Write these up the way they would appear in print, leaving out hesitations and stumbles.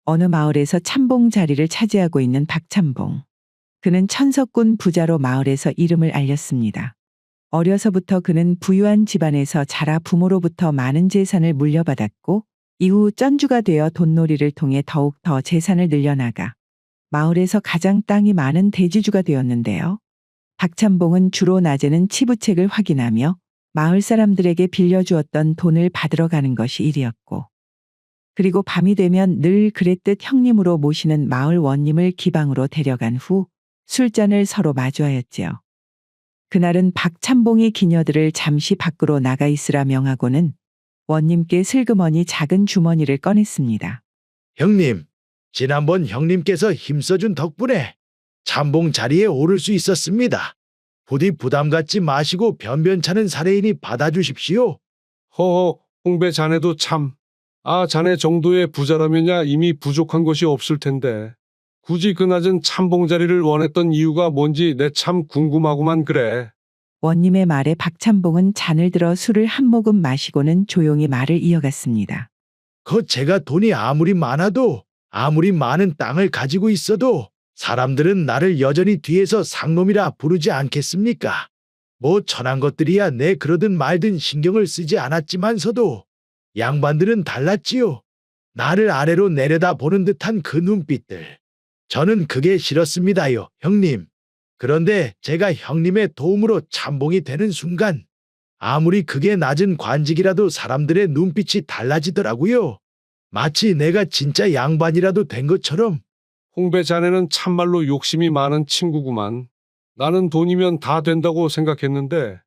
어느 마을에서 참봉 자리를 차지하고 있는 박참봉. 그는 천석군 부자로 마을에서 이름을 알렸습니다. 어려서부터 그는 부유한 집안에서 자라 부모로부터 많은 재산을 물려받았고 이후 쩐주가 되어 돈놀이를 통해 더욱 더 재산을 늘려나가 마을에서 가장 땅이 많은 대지주가 되었는데요. 박참봉은 주로 낮에는 치부책을 확인하며 마을 사람들에게 빌려주었던 돈을 받으러 가는 것이 일이었고, 그리고 밤이 되면 늘 그랬듯 형님으로 모시는 마을 원님을 기방으로 데려간 후 술잔을 서로 마주하였지요. 그날은 박참봉이 기녀들을 잠시 밖으로 나가 있으라 명하고는 원님께 슬그머니 작은 주머니를 꺼냈습니다. 형님, 지난번 형님께서 힘써준 덕분에 참봉 자리에 오를 수 있었습니다. 부디 부담 갖지 마시고 변변찮은 사례이니 받아주십시오. 허허, 홍배 자네도 참. 자네 정도의 부자라면야 이미 부족한 것이 없을 텐데. 굳이 그 낮은 참봉 자리를 원했던 이유가 뭔지 내 참 궁금하구만 그래. 원님의 말에 박참봉은 잔을 들어 술을 한 모금 마시고는 조용히 말을 이어갔습니다. 제가 돈이 아무리 많아도, 아무리 많은 땅을 가지고 있어도 사람들은 나를 여전히 뒤에서 상놈이라 부르지 않겠습니까? 뭐 천한 것들이야 내 그러든 말든 신경을 쓰지 않았지만서도 양반들은 달랐지요. 나를 아래로 내려다 보는 듯한 그 눈빛들. 저는 그게 싫었습니다요, 형님. 그런데 제가 형님의 도움으로 참봉이 되는 순간 아무리 그게 낮은 관직이라도 사람들의 눈빛이 달라지더라고요. 마치 내가 진짜 양반이라도 된 것처럼. 홍배 자네는 참말로 욕심이 많은 친구구만. 나는 돈이면 다 된다고 생각했는데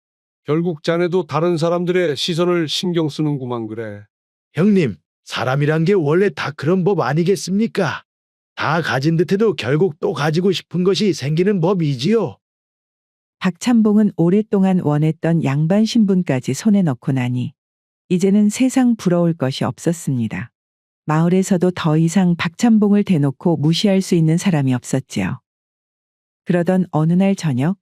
결국 자네도 다른 사람들의 시선을 신경 쓰는구만 그래. 형님, 사람이란 게 원래 다 그런 법 아니겠습니까? 다 가진 듯해도 결국 또 가지고 싶은 것이 생기는 법이지요. 박참봉은 오랫동안 원했던 양반 신분까지 손에 넣고 나니 이제는 세상 부러울 것이 없었습니다. 마을에서도 더 이상 박참봉을 대놓고 무시할 수 있는 사람이 없었지요. 그러던 어느 날 저녁,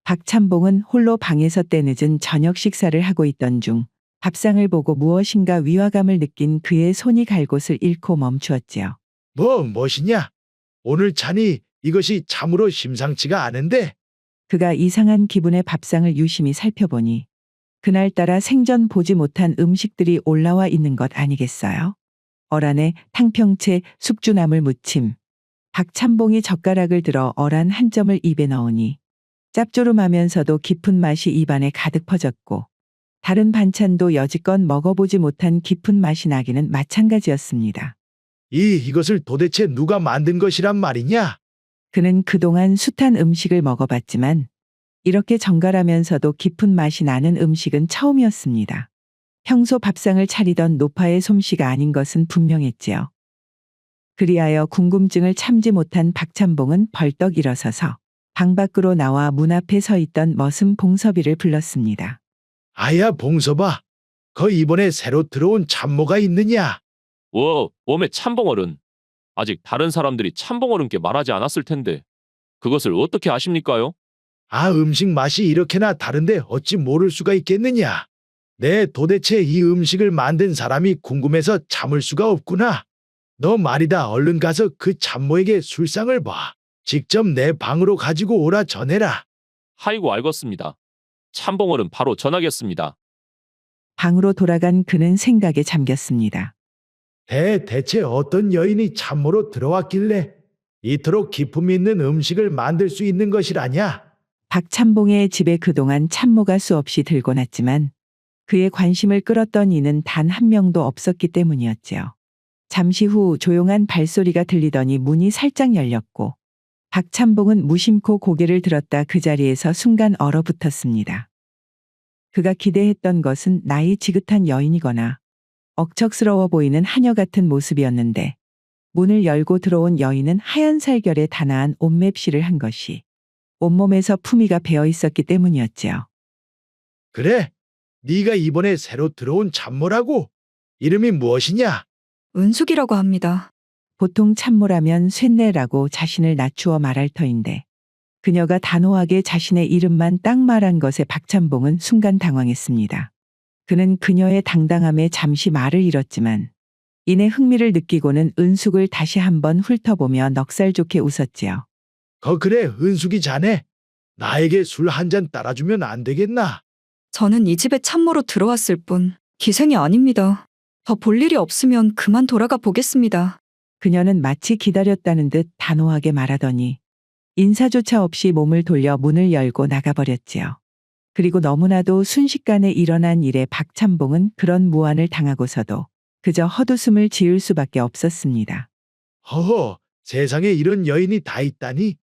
박참봉은 홀로 방에서 때늦은 저녁 식사를 하고 있던 중 밥상을 보고 무엇인가 위화감을 느낀 그의 손이 갈 곳을 잃고 멈추었지요. 무엇이냐? 오늘 차니 이것이 참으로 심상치가 않은데. 그가 이상한 기분의 밥상을 유심히 살펴보니 그날따라 생전 보지 못한 음식들이 올라와 있는 것 아니겠어요? 어란에 탕평채, 숙주나물 무침. 박참봉이 젓가락을 들어 어란 한 점을 입에 넣으니 짭조름하면서도 깊은 맛이 입안에 가득 퍼졌고 다른 반찬도 여지껏 먹어보지 못한 깊은 맛이 나기는 마찬가지였습니다. 이것을 도대체 누가 만든 것이란 말이냐? 그는 그동안 숱한 음식을 먹어봤지만 이렇게 정갈하면서도 깊은 맛이 나는 음식은 처음이었습니다. 평소 밥상을 차리던 노파의 솜씨가 아닌 것은 분명했지요. 그리하여 궁금증을 참지 못한 박참봉은 벌떡 일어서서 방 밖으로 나와 문 앞에 서 있던 머슴 봉섭이를 불렀습니다. 아야 봉서봐, 이번에 새로 들어온 참모가 있느냐? 웜의 참봉어른. 아직 다른 사람들이 참봉어른께 말하지 않았을 텐데 그것을 어떻게 아십니까요? 음식 맛이 이렇게나 다른데 어찌 모를 수가 있겠느냐? 도대체 이 음식을 만든 사람이 궁금해서 참을 수가 없구나. 너 말이다, 얼른 가서 그 참모에게 술상을 봐. 직접 내 방으로 가지고 오라 전해라. 하이고 알겠습니다. 참봉어른 바로 전하겠습니다. 방으로 돌아간 그는 생각에 잠겼습니다. 대체 어떤 여인이 참모로 들어왔길래 이토록 기품 있는 음식을 만들 수 있는 것이라냐? 박참봉의 집에 그동안 참모가 수없이 들고 났지만 그의 관심을 끌었던 이는 단 한 명도 없었기 때문이었지요. 잠시 후 조용한 발소리가 들리더니 문이 살짝 열렸고 박참봉은 무심코 고개를 들었다 그 자리에서 순간 얼어붙었습니다. 그가 기대했던 것은 나이 지긋한 여인이거나 억척스러워 보이는 하녀 같은 모습이었는데 문을 열고 들어온 여인은 하얀 살결에 단아한 옷맵시를 한 것이 온몸에서 품위가 배어 있었기 때문이었지요. 그래? 네가 이번에 새로 들어온 참모라고? 이름이 무엇이냐? 은숙이라고 합니다. 보통 참모라면 쇳내라고 자신을 낮추어 말할 터인데 그녀가 단호하게 자신의 이름만 딱 말한 것에 박참봉은 순간 당황했습니다. 그는 그녀의 당당함에 잠시 말을 잃었지만 이내 흥미를 느끼고는 은숙을 다시 한번 훑어보며 넉살 좋게 웃었지요. 그래, 은숙이 자네. 나에게 술 한 잔 따라주면 안 되겠나? 저는 이 집에 참모로 들어왔을 뿐 기생이 아닙니다. 더 볼 일이 없으면 그만 돌아가 보겠습니다. 그녀는 마치 기다렸다는 듯 단호하게 말하더니 인사조차 없이 몸을 돌려 문을 열고 나가버렸지요. 그리고 너무나도 순식간에 일어난 일에 박찬봉은 그런 무안을 당하고서도 그저 헛웃음을 지을 수밖에 없었습니다. 허허, 세상에 이런 여인이 다 있다니?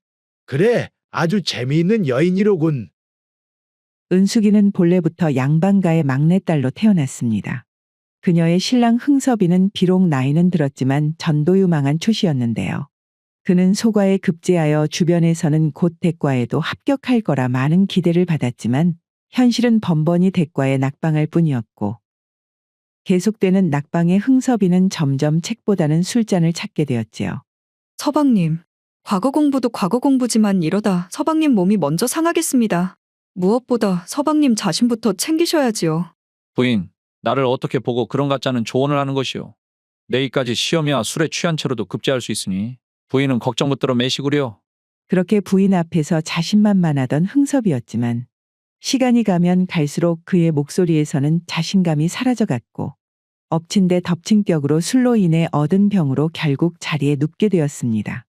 그래, 아주 재미있는 여인이로군. 은숙이는 본래부터 양반가의 막내딸로 태어났습니다. 그녀의 신랑 흥섭이는 비록 나이는 들었지만 전도유망한 초시였는데요. 그는 소과에 급제하여 주변에서는 곧 대과에도 합격할 거라 많은 기대를 받았지만 현실은 번번이 대과에 낙방할 뿐이었고, 계속되는 낙방에 흥섭이는 점점 책보다는 술잔을 찾게 되었지요. 서방님, 과거 공부도 과거 공부지만 이러다 서방님 몸이 먼저 상하겠습니다. 무엇보다 서방님 자신부터 챙기셔야지요. 부인, 나를 어떻게 보고 그런 가짜는 조언을 하는 것이오. 내일까지 시험이야 술에 취한 채로도 급제할 수 있으니 부인은 걱정 붙들어 매시구려. 그렇게 부인 앞에서 자신만만하던 흥섭이었지만 시간이 가면 갈수록 그의 목소리에서는 자신감이 사라져갔고 엎친 데 덮친 격으로 술로 인해 얻은 병으로 결국 자리에 눕게 되었습니다.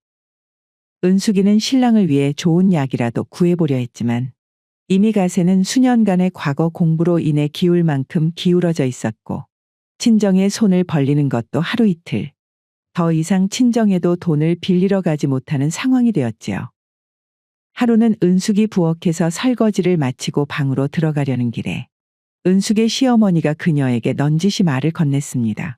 은숙이는 신랑을 위해 좋은 약이라도 구해보려 했지만 이미 가세는 수년간의 과거 공부로 인해 기울 만큼 기울어져 있었고 친정에 손을 벌리는 것도 하루 이틀, 더 이상 친정에도 돈을 빌리러 가지 못하는 상황이 되었지요. 하루는 은숙이 부엌에서 설거지를 마치고 방으로 들어가려는 길에 은숙의 시어머니가 그녀에게 넌지시 말을 건넸습니다.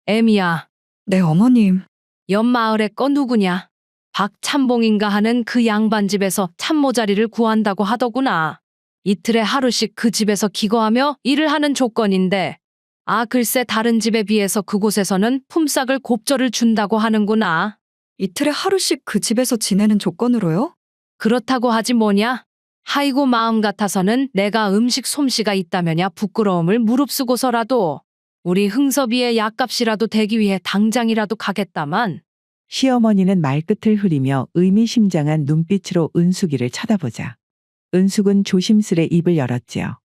애미야, 네, 어머님. 옆 마을에 거 누구냐? 박찬봉인가 하는 그 양반 집에서 참모 자리를 구한다고 하더구나. 이틀에 하루씩 그 집에서 기거하며 일을 하는 조건인데, 아 글쎄 다른 집에 비해서 그곳에서는 품삯을 곱절을 준다고 하는구나. 이틀에 하루씩 그 집에서 지내는 조건으로요? 그렇다고 하지 뭐냐? 하이고 마음 같아서는 내가 음식 솜씨가 있다면야 부끄러움을 무릅쓰고서라도 우리 흥섭이의 약값이라도 대기 위해 당장이라도 가겠다만. 시어머니는 말끝을 흐리며 의미심장한 눈빛으로 은숙이를 쳐다보자 은숙은 조심스레 입을 열었지요.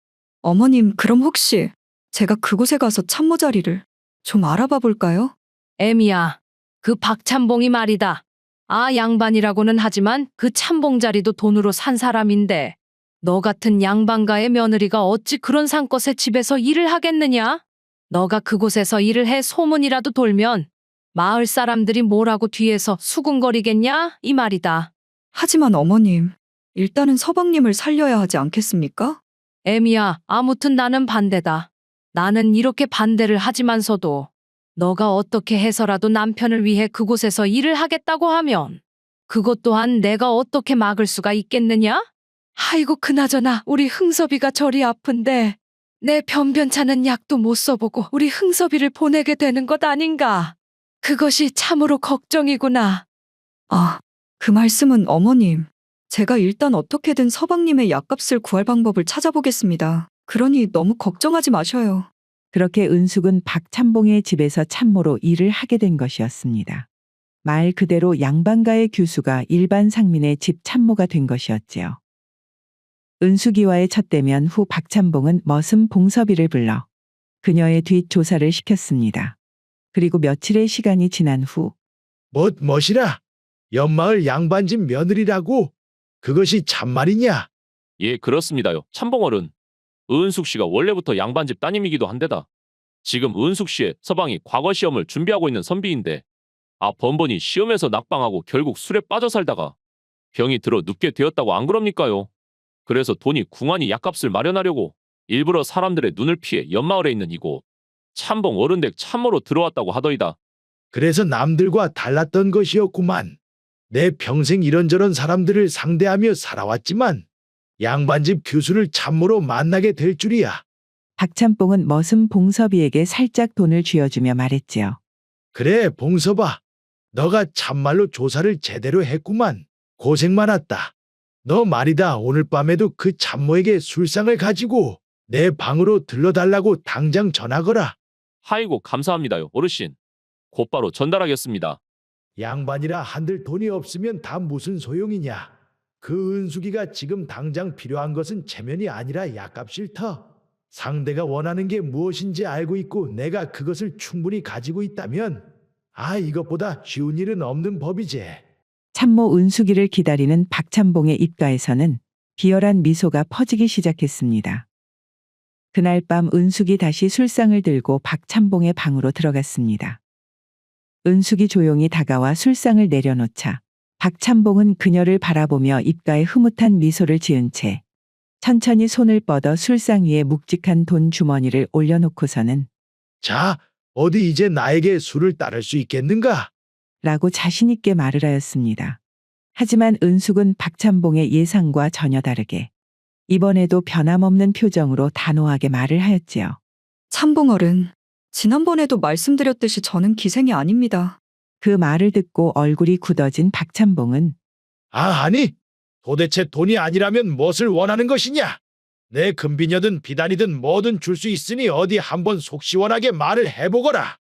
어머님, 그럼 혹시 제가 그곳에 가서 참모 자리를 좀 알아봐 볼까요? 애미야, 그 박찬봉이 말이다. 아 양반이라고는 하지만 그 참봉 자리도 돈으로 산 사람인데 너 같은 양반가의 며느리가 어찌 그런 산것의 집에서 일을 하겠느냐? 너가 그곳에서 일을 해 소문이라도 돌면 마을 사람들이 뭐라고 뒤에서 수군거리겠냐? 이 말이다. 하지만 어머님, 일단은 서방님을 살려야 하지 않겠습니까? 애미야, 아무튼 나는 반대다. 나는 이렇게 반대를 하지만서도 너가 어떻게 해서라도 남편을 위해 그곳에서 일을 하겠다고 하면 그것 또한 내가 어떻게 막을 수가 있겠느냐? 아이고 그나저나 우리 흥섭이가 저리 아픈데 내 변변찮은 약도 못 써보고 우리 흥섭이를 보내게 되는 것 아닌가? 그것이 참으로 걱정이구나. 아, 그 말씀은 어머님. 제가 일단 어떻게든 서방님의 약값을 구할 방법을 찾아보겠습니다. 그러니 너무 걱정하지 마셔요. 그렇게 은숙은 박찬봉의 집에서 참모로 일을 하게 된 것이었습니다. 말 그대로 양반가의 규수가 일반 상민의 집 참모가 된 것이었지요. 은숙이와의 첫 대면 후 박찬봉은 머슴 봉섭이를 불러 그녀의 뒷조사를 시켰습니다. 그리고 며칠의 시간이 지난 후 멋이라? 옆마을 양반집 며느리라고? 그것이 참말이냐? 예, 그렇습니다요. 참봉어른. 은숙 씨가 원래부터 양반집 따님이기도 한데다 지금 은숙 씨의 서방이 과거 시험을 준비하고 있는 선비인데 번번이 시험에서 낙방하고 결국 술에 빠져 살다가 병이 들어 눕게 되었다고 안 그럽니까요? 그래서 돈이 궁한이 약값을 마련하려고 일부러 사람들의 눈을 피해 옆마을에 있는 이곳 참봉 어른댁 참모로 들어왔다고 하더이다. 그래서 남들과 달랐던 것이었구만. 내 평생 이런저런 사람들을 상대하며 살아왔지만 양반집 교수를 참모로 만나게 될 줄이야. 박찬봉은 머슴 봉섭이에게 살짝 돈을 쥐어주며 말했지요. 그래, 봉섭아. 너가 참말로 조사를 제대로 했구만. 고생 많았다. 너 말이다. 오늘 밤에도 그 참모에게 술상을 가지고 내 방으로 들러달라고 당장 전하거라. 하이고 감사합니다요, 어르신. 곧바로 전달하겠습니다. 양반이라 한들 돈이 없으면 다 무슨 소용이냐. 그 은숙이가 지금 당장 필요한 것은 체면이 아니라 약값일 터. 상대가 원하는 게 무엇인지 알고 있고 내가 그것을 충분히 가지고 있다면 이것보다 쉬운 일은 없는 법이지. 참모 은숙이를 기다리는 박찬봉의 입가에서는 비열한 미소가 퍼지기 시작했습니다. 그날 밤 은숙이 다시 술상을 들고 박찬봉의 방으로 들어갔습니다. 은숙이 조용히 다가와 술상을 내려놓자 박찬봉은 그녀를 바라보며 입가에 흐뭇한 미소를 지은 채 천천히 손을 뻗어 술상 위에 묵직한 돈 주머니를 올려놓고서는 자, 어디 이제 나에게 술을 따를 수 있겠는가? 라고 자신있게 말을 하였습니다. 하지만 은숙은 박찬봉의 예상과 전혀 다르게 이번에도 변함없는 표정으로 단호하게 말을 하였지요. 참봉어른, 지난번에도 말씀드렸듯이 저는 기생이 아닙니다. 그 말을 듣고 얼굴이 굳어진 박찬봉은 아니, 도대체 돈이 아니라면 무엇을 원하는 것이냐? 내 금비녀든 비단이든 뭐든 줄 수 있으니 어디 한번 속 시원하게 말을 해보거라.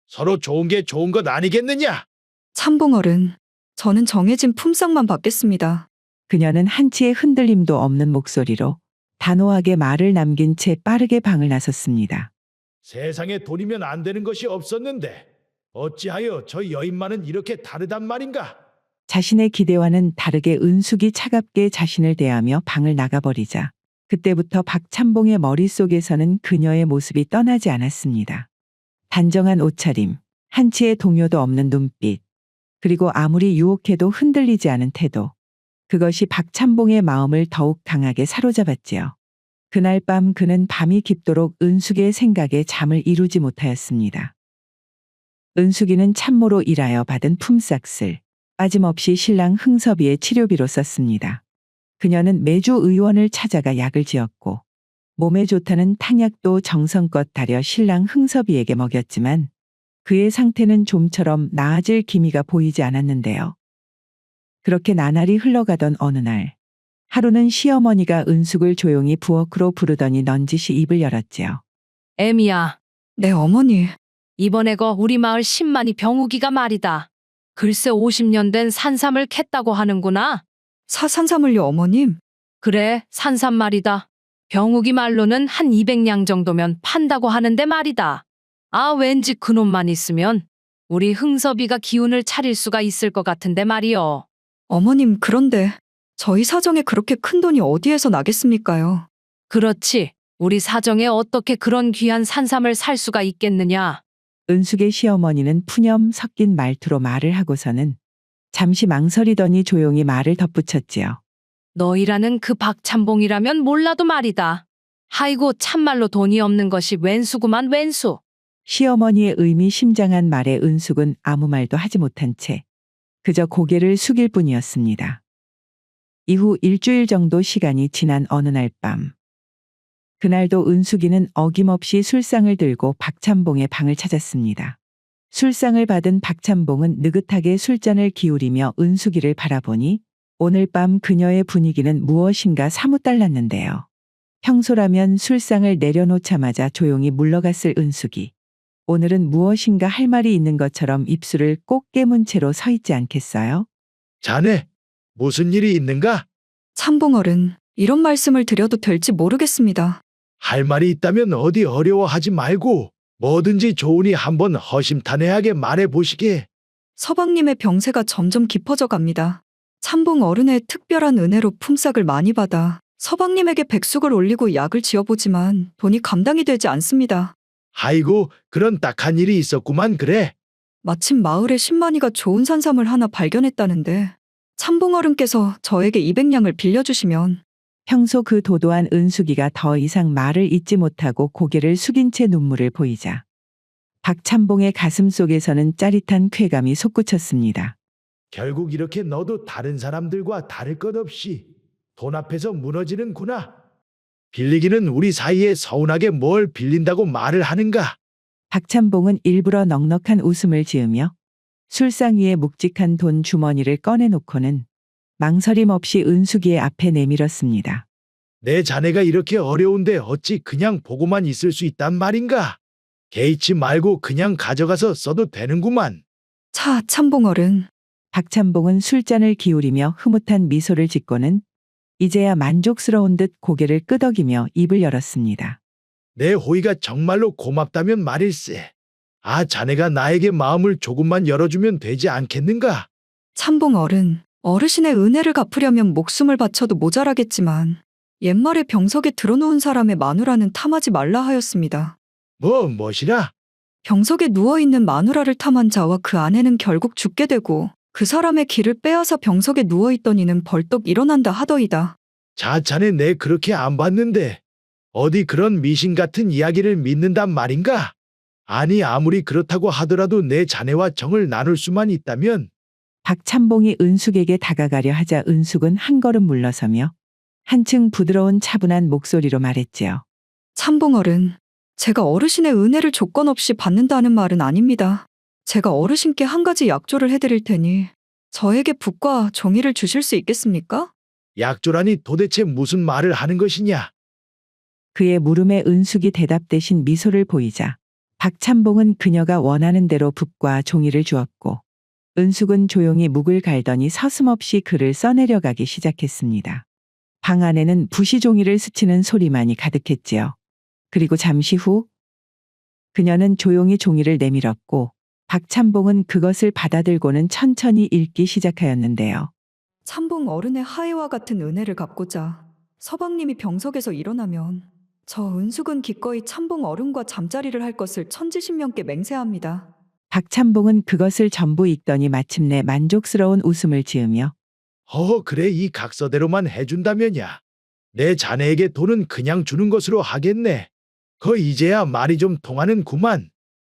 서로 좋은 게 좋은 것 아니겠느냐? 참봉어른, 저는 정해진 품삯만 받겠습니다. 그녀는 한치의 흔들림도 없는 목소리로 단호하게 말을 남긴 채 빠르게 방을 나섰습니다. 세상에 돈이면 안 되는 것이 없었는데 어찌하여 저 여인만은 이렇게 다르단 말인가? 자신의 기대와는 다르게 은숙이 차갑게 자신을 대하며 방을 나가버리자 그때부터 박찬봉의 머릿속에서는 그녀의 모습이 떠나지 않았습니다. 단정한 옷차림, 한치의 동요도 없는 눈빛, 그리고 아무리 유혹해도 흔들리지 않은 태도. 그것이 박찬봉의 마음을 더욱 강하게 사로잡았지요. 그날 밤 그는 밤이 깊도록 은숙이의 생각에 잠을 이루지 못하였습니다. 은숙이는 참모로 일하여 받은 품삯을 빠짐없이 신랑 흥섭이의 치료비로 썼습니다. 그녀는 매주 의원을 찾아가 약을 지었고 몸에 좋다는 탕약도 정성껏 다려 신랑 흥섭이에게 먹였지만 그의 상태는 좀처럼 나아질 기미가 보이지 않았는데요. 그렇게 나날이 흘러가던 어느 날 하루는 시어머니가 은숙을 조용히 부엌으로 부르더니 넌지시 입을 열었지요. 애미야, 네, 어머니. 이번에 우리 마을 신만이 병우기가 말이다. 글쎄 50년 된 산삼을 캤다고 하는구나. 산삼을요, 어머님? 그래, 산삼 말이다. 병우기 말로는 한 200냥 정도면 판다고 하는데 말이다. 왠지 그놈만 있으면 우리 흥섭이가 기운을 차릴 수가 있을 것 같은데 말이여. 어머님, 그런데 저희 사정에 그렇게 큰 돈이 어디에서 나겠습니까요? 그렇지. 우리 사정에 어떻게 그런 귀한 산삼을 살 수가 있겠느냐. 은숙의 시어머니는 푸념 섞인 말투로 말을 하고서는 잠시 망설이더니 조용히 말을 덧붙였지요. 너희라는 그 박찬봉이라면 몰라도 말이다. 아이고 참말로 돈이 없는 것이 웬수구만 웬수. 시어머니의 의미심장한 말에 은숙은 아무 말도 하지 못한 채 그저 고개를 숙일 뿐이었습니다. 이후 일주일 정도 시간이 지난 어느 날 밤. 그날도 은숙이는 어김없이 술상을 들고 박찬봉의 방을 찾았습니다. 술상을 받은 박찬봉은 느긋하게 술잔을 기울이며 은숙이를 바라보니 오늘 밤 그녀의 분위기는 무엇인가 사뭇 달랐는데요. 평소라면 술상을 내려놓자마자 조용히 물러갔을 은숙이. 오늘은 무엇인가 할 말이 있는 것처럼 입술을 꼭 깨문 채로 서 있지 않겠어요? 자네, 무슨 일이 있는가? 참봉어른, 이런 말씀을 드려도 될지 모르겠습니다. 할 말이 있다면 어디 어려워하지 말고 뭐든지 좋으니 한번 허심탄회하게 말해보시게. 서방님의 병세가 점점 깊어져 갑니다. 참봉 어른의 특별한 은혜로 품삯을 많이 받아 서방님에게 백숙을 올리고 약을 지어보지만 돈이 감당이 되지 않습니다. 아이고, 그런 딱한 일이 있었구만 그래. 마침 마을에 신만이가 좋은 산삼을 하나 발견했다는데 참봉 어른께서 저에게 200냥을 빌려주시면. 평소 그 도도한 은숙이가 더 이상 말을 잇지 못하고 고개를 숙인 채 눈물을 보이자 박찬봉의 가슴 속에서는 짜릿한 쾌감이 솟구쳤습니다. 결국 이렇게 너도 다른 사람들과 다를 것 없이 돈 앞에서 무너지는구나. 빌리기는 우리 사이에 서운하게 뭘 빌린다고 말을 하는가. 박찬봉은 일부러 넉넉한 웃음을 지으며 술상 위에 묵직한 돈 주머니를 꺼내놓고는 망설임 없이 은숙이의 앞에 내밀었습니다. 내 자네가 이렇게 어려운데 어찌 그냥 보고만 있을 수 있단 말인가. 개의치 말고 그냥 가져가서 써도 되는구만. 차, 참봉어른. 박찬봉은 술잔을 기울이며 흐뭇한 미소를 짓고는 이제야 만족스러운 듯 고개를 끄덕이며 입을 열었습니다. 내 호의가 정말로 고맙다면 말일세. 아, 자네가 나에게 마음을 조금만 열어주면 되지 않겠는가? 참봉어른. 어르신의 은혜를 갚으려면 목숨을 바쳐도 모자라겠지만 옛말에 병석에 들어놓은 사람의 마누라는 탐하지 말라 하였습니다. 무엇이라? 병석에 누워있는 마누라를 탐한 자와 그 아내는 결국 죽게 되고 그 사람의 기를 빼앗아 병석에 누워있던 이는 벌떡 일어난다 하더이다. 자, 자네 내 그렇게 안 봤는데 어디 그런 미신 같은 이야기를 믿는단 말인가? 아니, 아무리 그렇다고 하더라도 내 자네와 정을 나눌 수만 있다면. 박찬봉이 은숙에게 다가가려 하자 은숙은 한 걸음 물러서며 한층 부드러운 차분한 목소리로 말했지요. 참봉어른, 제가 어르신의 은혜를 조건 없이 받는다는 말은 아닙니다. 제가 어르신께 한 가지 약조를 해드릴 테니 저에게 붓과 종이를 주실 수 있겠습니까? 약조라니 도대체 무슨 말을 하는 것이냐? 그의 물음에 은숙이 대답 대신 미소를 보이자 박찬봉은 그녀가 원하는 대로 붓과 종이를 주었고 은숙은 조용히 묵을 갈더니 서슴없이 글을 써내려가기 시작했습니다. 방 안에는 붓이 종이를 스치는 소리만이 가득했지요. 그리고 잠시 후 그녀는 조용히 종이를 내밀었고 박찬봉은 그것을 받아들고는 천천히 읽기 시작하였는데요. 참봉 어른의 하애와 같은 은혜를 갚고자 서방님이 병석에서 일어나면 저 은숙은 기꺼이 참봉 어른과 잠자리를 할 것을 천지신명께 맹세합니다. 박찬봉은 그것을 전부 읽더니 마침내 만족스러운 웃음을 지으며 그래, 이 각서대로만 해준다면야. 내 자네에게 돈은 그냥 주는 것으로 하겠네. 이제야 말이 좀 통하는구만.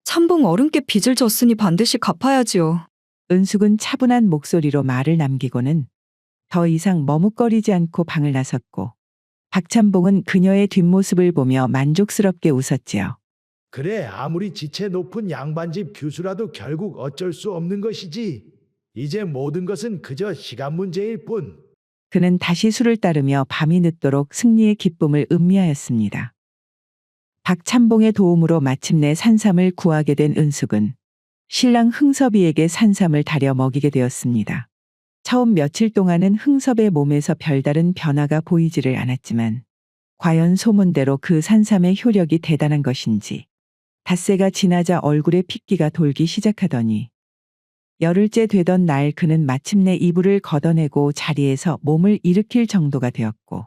참봉 어른께 빚을 졌으니 반드시 갚아야지요. 은숙은 차분한 목소리로 말을 남기고는 더 이상 머뭇거리지 않고 방을 나섰고 박찬봉은 그녀의 뒷모습을 보며 만족스럽게 웃었지요. 그래, 아무리 지체 높은 양반집 교수라도 결국 어쩔 수 없는 것이지. 이제 모든 것은 그저 시간 문제일 뿐. 그는 다시 술을 따르며 밤이 늦도록 승리의 기쁨을 음미하였습니다. 박찬봉의 도움으로 마침내 산삼을 구하게 된 은숙은 신랑 흥섭이에게 산삼을 다려 먹이게 되었습니다. 처음 며칠 동안은 흥섭의 몸에서 별다른 변화가 보이지를 않았지만 과연 소문대로 그 산삼의 효력이 대단한 것인지 닷새가 지나자 얼굴에 핏기가 돌기 시작하더니 열흘째 되던 날 그는 마침내 이불을 걷어내고 자리에서 몸을 일으킬 정도가 되었고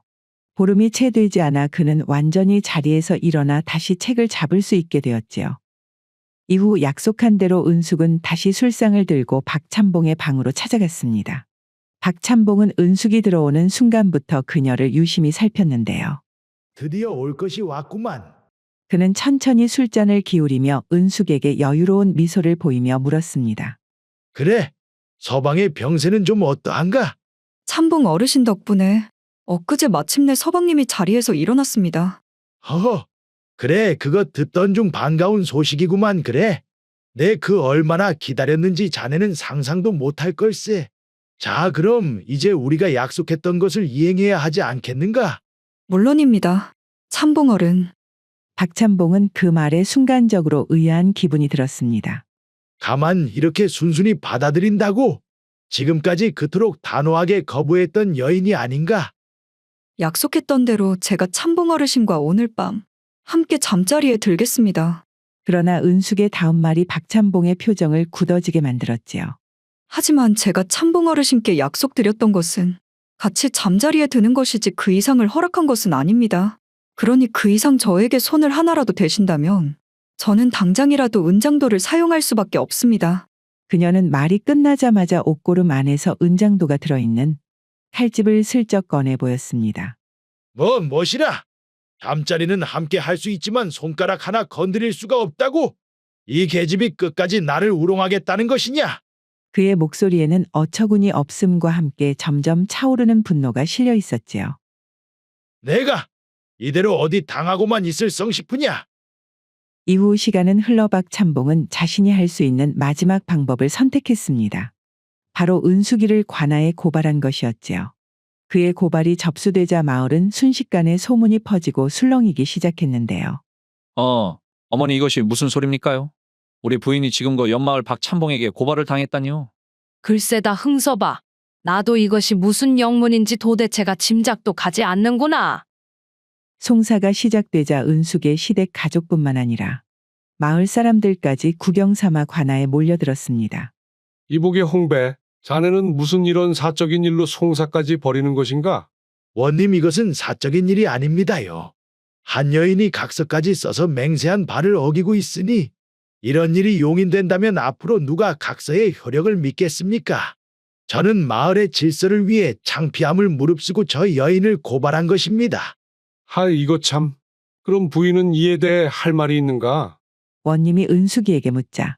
보름이 채 되지 않아 그는 완전히 자리에서 일어나 다시 책을 잡을 수 있게 되었지요. 이후 약속한 대로 은숙은 다시 술상을 들고 박찬봉의 방으로 찾아갔습니다. 박찬봉은 은숙이 들어오는 순간부터 그녀를 유심히 살폈는데요. 드디어 올 것이 왔구만. 그는 천천히 술잔을 기울이며 은숙에게 여유로운 미소를 보이며 물었습니다. 그래, 서방의 병세는 좀 어떠한가? 참봉 어르신 덕분에 엊그제 마침내 서방님이 자리에서 일어났습니다. 그래, 그거 듣던 중 반가운 소식이구만. 그래, 내 그 얼마나 기다렸는지 자네는 상상도 못할 걸세. 자, 그럼 이제 우리가 약속했던 것을 이행해야 하지 않겠는가? 물론입니다. 참봉 어른. 박찬봉은 그 말에 순간적으로 의아한 기분이 들었습니다. 가만 이렇게 순순히 받아들인다고? 지금까지 그토록 단호하게 거부했던 여인이 아닌가? 약속했던 대로 제가 참봉 어르신과 오늘 밤 함께 잠자리에 들겠습니다. 그러나 은숙의 다음 말이 박찬봉의 표정을 굳어지게 만들었지요. 하지만 제가 참봉 어르신께 약속드렸던 것은 같이 잠자리에 드는 것이지 그 이상을 허락한 것은 아닙니다. 그러니 그 이상 저에게 손을 하나라도 대신다면 저는 당장이라도 은장도를 사용할 수밖에 없습니다. 그녀는 말이 끝나자마자 옷고름 안에서 은장도가 들어있는 칼집을 슬쩍 꺼내 보였습니다. 무엇이라? 잠자리는 함께 할 수 있지만 손가락 하나 건드릴 수가 없다고? 이 계집이 끝까지 나를 우롱하겠다는 것이냐? 그의 목소리에는 어처구니 없음과 함께 점점 차오르는 분노가 실려 있었지요. 내가 이대로 어디 당하고만 있을 성싶으냐? 이후 시간은 흘러 박찬봉은 자신이 할 수 있는 마지막 방법을 선택했습니다. 바로 은숙이를 관아에 고발한 것이었지요. 그의 고발이 접수되자 마을은 순식간에 소문이 퍼지고 술렁이기 시작했는데요. 어머니 이것이 무슨 소립니까요? 우리 부인이 지금거 옆마을 박찬봉에게 고발을 당했다니요. 글쎄다 흥서봐. 나도 이것이 무슨 영문인지 도대체가 짐작도 가지 않는구나. 송사가 시작되자 은숙의 시댁 가족뿐만 아니라 마을 사람들까지 구경 삼아 관아에 몰려들었습니다. 이복의 홍배, 자네는 무슨 이런 사적인 일로 송사까지 벌이는 것인가? 원님 이것은 사적인 일이 아닙니다요. 한 여인이 각서까지 써서 맹세한 바를 어기고 있으니 이런 일이 용인된다면 앞으로 누가 각서의 효력을 믿겠습니까? 저는 마을의 질서를 위해 창피함을 무릅쓰고 저 여인을 고발한 것입니다. 이거 참. 그럼 부인은 이에 대해 할 말이 있는가? 원님이 은숙이에게 묻자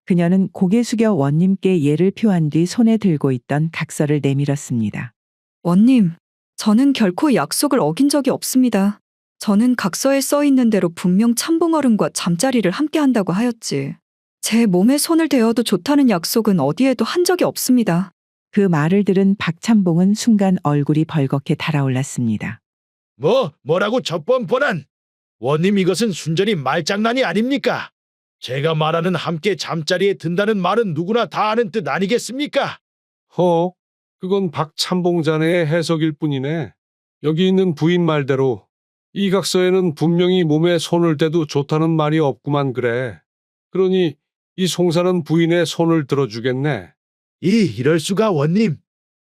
그녀는 고개 숙여 원님께 예를 표한 뒤 손에 들고 있던 각서를 내밀었습니다. 원님, 저는 결코 약속을 어긴 적이 없습니다. 저는 각서에 써 있는 대로 분명 참봉어른과 잠자리를 함께 한다고 하였지. 제 몸에 손을 대어도 좋다는 약속은 어디에도 한 적이 없습니다. 그 말을 들은 박찬봉은 순간 얼굴이 벌겋게 달아올랐습니다. 뭐라고 젖뻔뻔한. 원님 이것은 순전히 말장난이 아닙니까? 제가 말하는 함께 잠자리에 든다는 말은 누구나 다 아는 뜻 아니겠습니까? 그건 박찬봉 자네의 해석일 뿐이네. 여기 있는 부인 말대로 이 각서에는 분명히 몸에 손을 대도 좋다는 말이 없구만 그래. 그러니 이 송사는 부인의 손을 들어주겠네. 이럴 수가 원님.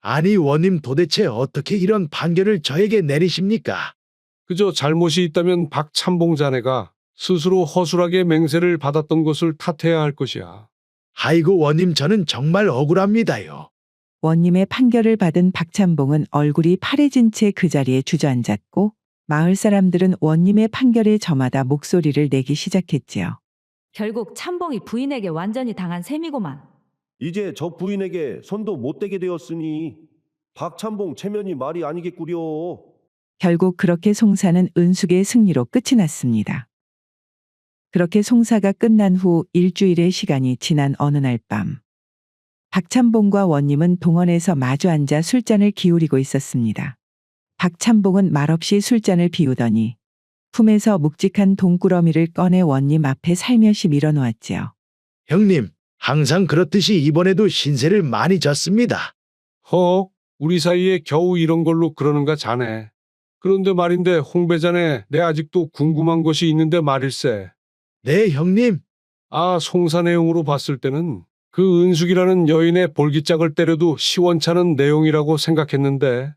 아니 원님 도대체 어떻게 이런 판결을 저에게 내리십니까? 그저 잘못이 있다면 박찬봉 자네가 스스로 허술하게 맹세를 받았던 것을 탓해야 할 것이야. 아이고 원님 저는 정말 억울합니다요. 원님의 판결을 받은 박찬봉은 얼굴이 파래진 채 그 자리에 주저앉았고 마을 사람들은 원님의 판결에 저마다 목소리를 내기 시작했지요. 결국 참봉이 부인에게 완전히 당한 셈이고만. 이제 저 부인에게 손도 못 대게 되었으니 박찬봉 체면이 말이 아니겠구려. 결국 그렇게 송사는 은숙의 승리로 끝이 났습니다. 그렇게 송사가 끝난 후 일주일의 시간이 지난 어느 날 밤 박찬봉과 원님은 동원에서 마주 앉아 술잔을 기울이고 있었습니다. 박찬봉은 말없이 술잔을 비우더니 품에서 묵직한 돈꾸러미를 꺼내 원님 앞에 살며시 밀어놓았지요. 형님 항상 그렇듯이 이번에도 신세를 많이 졌습니다. 우리 사이에 겨우 이런 걸로 그러는가 자네. 그런데 말인데 홍배 자네, 내 아직도 궁금한 것이 있는데 말일세. 네 형님. 송사 내용으로 봤을 때는 그 은숙이라는 여인의 볼기짝을 때려도 시원찮은 내용이라고 생각했는데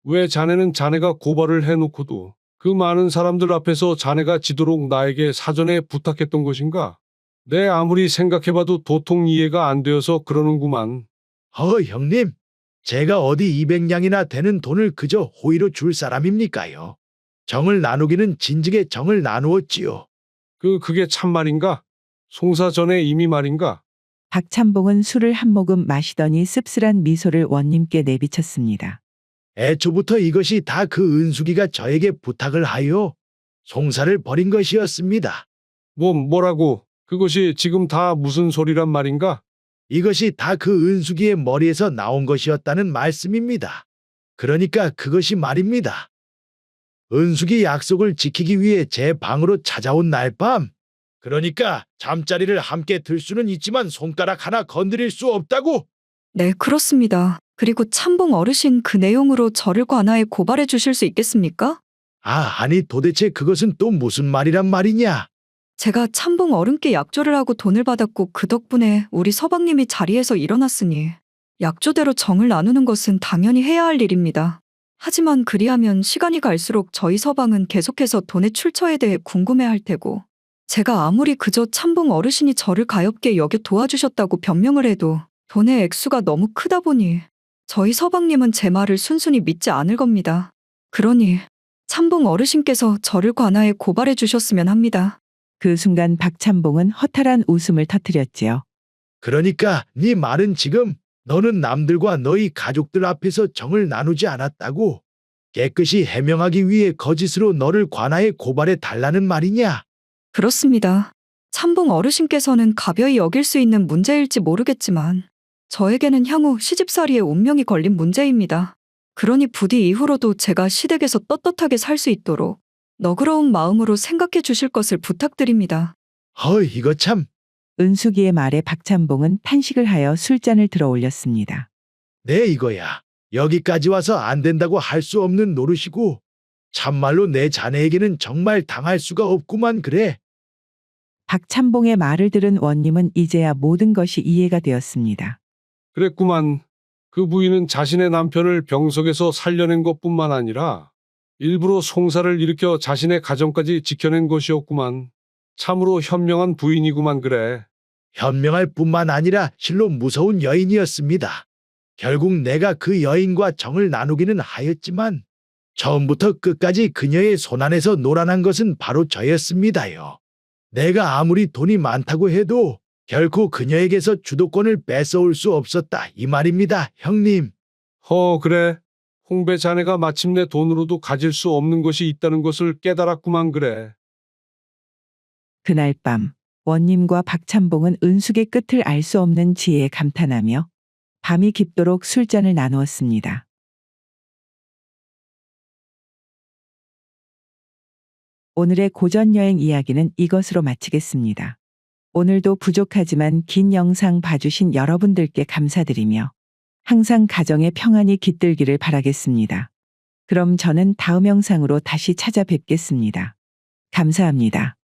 왜 자네는 자네가 고발을 해놓고도 그 많은 사람들 앞에서 자네가 지도록 나에게 사전에 부탁했던 것인가? 내 아무리 생각해봐도 도통 이해가 안 되어서 그러는구만. 형님. 제가 어디 200냥이나 되는 돈을 그저 호의로 줄 사람입니까요? 정을 나누기는 진즉에 정을 나누었지요. 그게 참말인가? 송사 전에 이미 말인가? 박찬봉은 술을 한 모금 마시더니 씁쓸한 미소를 원님께 내비쳤습니다. 애초부터 이것이 다 그 은숙이가 저에게 부탁을 하여 송사를 벌인 것이었습니다. 뭐라고? 그것이 지금 다 무슨 소리란 말인가? 이것이 다 그 은숙이의 머리에서 나온 것이었다는 말씀입니다. 그러니까 그것이 말입니다. 은숙이 약속을 지키기 위해 제 방으로 찾아온 날 밤, 그러니까 잠자리를 함께 들 수는 있지만 손가락 하나 건드릴 수 없다고. 네, 그렇습니다. 그리고 참봉 어르신 그 내용으로 저를 관아에 고발해 주실 수 있겠습니까? 아니 도대체 그것은 또 무슨 말이란 말이냐? 제가 참봉 어른께 약조를 하고 돈을 받았고 그 덕분에 우리 서방님이 자리에서 일어났으니 약조대로 정을 나누는 것은 당연히 해야 할 일입니다. 하지만 그리하면 시간이 갈수록 저희 서방은 계속해서 돈의 출처에 대해 궁금해할 테고 제가 아무리 그저 참봉 어르신이 저를 가엾게 여겨 도와주셨다고 변명을 해도 돈의 액수가 너무 크다 보니 저희 서방님은 제 말을 순순히 믿지 않을 겁니다. 그러니 참봉 어르신께서 저를 관아에 고발해 주셨으면 합니다. 그 순간 박찬봉은 허탈한 웃음을 터뜨렸지요. 그러니까 네 말은 지금 너는 남들과 너희 가족들 앞에서 정을 나누지 않았다고 깨끗이 해명하기 위해 거짓으로 너를 관아에 고발해 달라는 말이냐? 그렇습니다. 참봉 어르신께서는 가벼이 여길 수 있는 문제일지 모르겠지만 저에게는 향후 시집살이에 운명이 걸린 문제입니다. 그러니 부디 이후로도 제가 시댁에서 떳떳하게 살 수 있도록 너그러운 마음으로 생각해 주실 것을 부탁드립니다. 이거 참. 은숙이의 말에 박찬봉은 탄식을 하여 술잔을 들어 올렸습니다. 네, 이거야. 여기까지 와서 안 된다고 할 수 없는 노릇이고, 참말로 내 자네에게는 정말 당할 수가 없구만 그래. 박찬봉의 말을 들은 원님은 이제야 모든 것이 이해가 되었습니다. 그랬구만. 그 부인은 자신의 남편을 병석에서 살려낸 것뿐만 아니라 일부러 송사를 일으켜 자신의 가정까지 지켜낸 것이었구만. 참으로 현명한 부인이구만 그래. 현명할 뿐만 아니라 실로 무서운 여인이었습니다. 결국 내가 그 여인과 정을 나누기는 하였지만 처음부터 끝까지 그녀의 손안에서 놀아난 것은 바로 저였습니다요. 내가 아무리 돈이 많다고 해도 결코 그녀에게서 주도권을 뺏어올 수 없었다 이 말입니다, 형님. 그래. 홍배 자네가 마침내 돈으로도 가질 수 없는 것이 있다는 것을 깨달았구만 그래. 그날 밤 원님과 박찬봉은 은숙의 끝을 알 수 없는 지혜에 감탄하며 밤이 깊도록 술잔을 나누었습니다. 오늘의 고전여행 이야기는 이것으로 마치겠습니다. 오늘도 부족하지만 긴 영상 봐주신 여러분들께 감사드리며 항상 가정의 평안이 깃들기를 바라겠습니다. 그럼 저는 다음 영상으로 다시 찾아뵙겠습니다. 감사합니다.